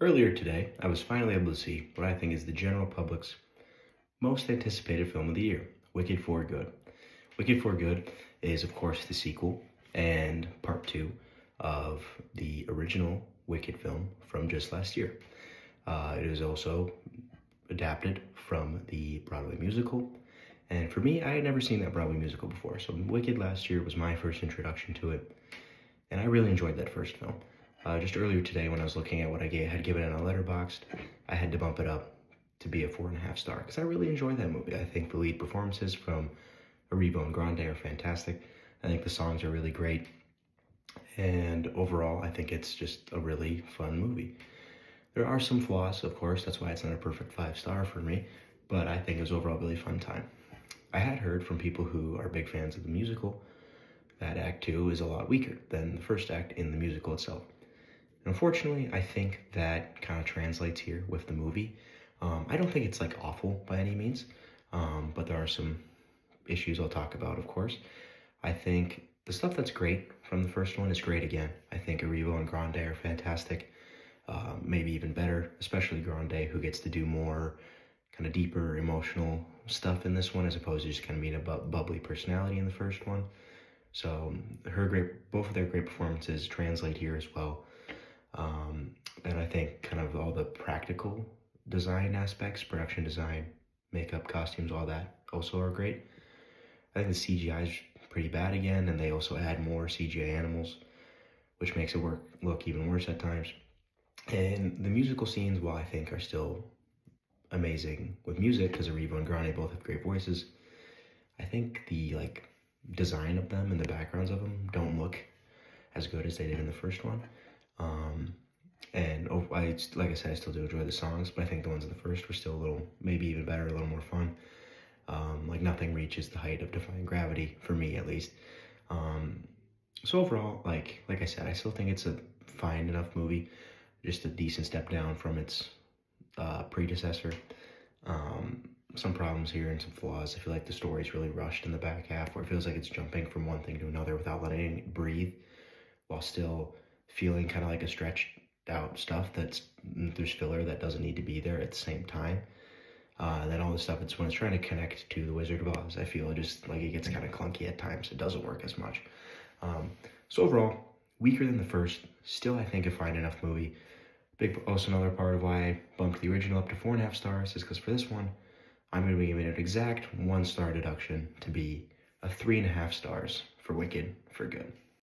Earlier today, I was finally able to see what I think is the general public's most anticipated film of the year, Wicked for Good. Wicked for Good is, of course, the sequel and part two of the original Wicked film from just last year. It is also adapted from the Broadway musical, and for me, I had never seen that Broadway musical before, so Wicked last year was my first introduction to it, and I really enjoyed that first film. Just earlier today, when I was looking at what I had given it on Letterboxd, I had to bump it up to be a 4.5 star because I really enjoyed that movie. I think the lead performances from Arrivo and Grande are fantastic. I think the songs are really great, and overall, I think it's just a really fun movie. There are some flaws, of course. That's why it's not a perfect 5 star for me, but I think it was overall a really fun time. I had heard from people who are big fans of the musical that Act 2 is a lot weaker than the first act in the musical itself. Unfortunately, I think that kind of translates here with the movie. I don't think it's like awful by any means, but there are some issues I'll talk about, of course. I think the stuff that's great from the first one is great again. I think Arrivo and Grande are fantastic, maybe even better, especially Grande, who gets to do more kind of deeper emotional stuff in this one as opposed to just kind of being a bubbly personality in the first one. So both of their great performances translate here as well. And I think kind of all the practical design aspects, production design, makeup, costumes, all that also are great. I think the CGI is pretty bad again, and they also add more CGI animals, which makes it look even worse at times. And the musical scenes, while I think are still amazing with music, because Arrivo and Grande both have great voices, I think the design of them and the backgrounds of them don't look as good as they did in the first one. Like I said, I still do enjoy the songs, but I think the ones in the first were still a little, maybe even better, a little more fun. Nothing reaches the height of Defying Gravity, for me at least. So overall, like I said, I still think it's a fine enough movie, just a decent step down from its predecessor. Some problems here and some flaws. I feel like the story's really rushed in the back half, where it feels like it's jumping from one thing to another without letting it breathe, while still feeling kind of like a stretched out stuff there's filler that doesn't need to be there at the same time. And then all the stuff when it's trying to connect to the Wizard of Oz, I feel just like it gets kind of clunky at times. It doesn't work as much. So overall, weaker than the first. Still, I think a fine enough movie. Also another part of why I bumped the original up to 4.5 stars is because for this one, I'm going to be giving it an exact 1 star deduction to be a 3.5 stars for Wicked for Good.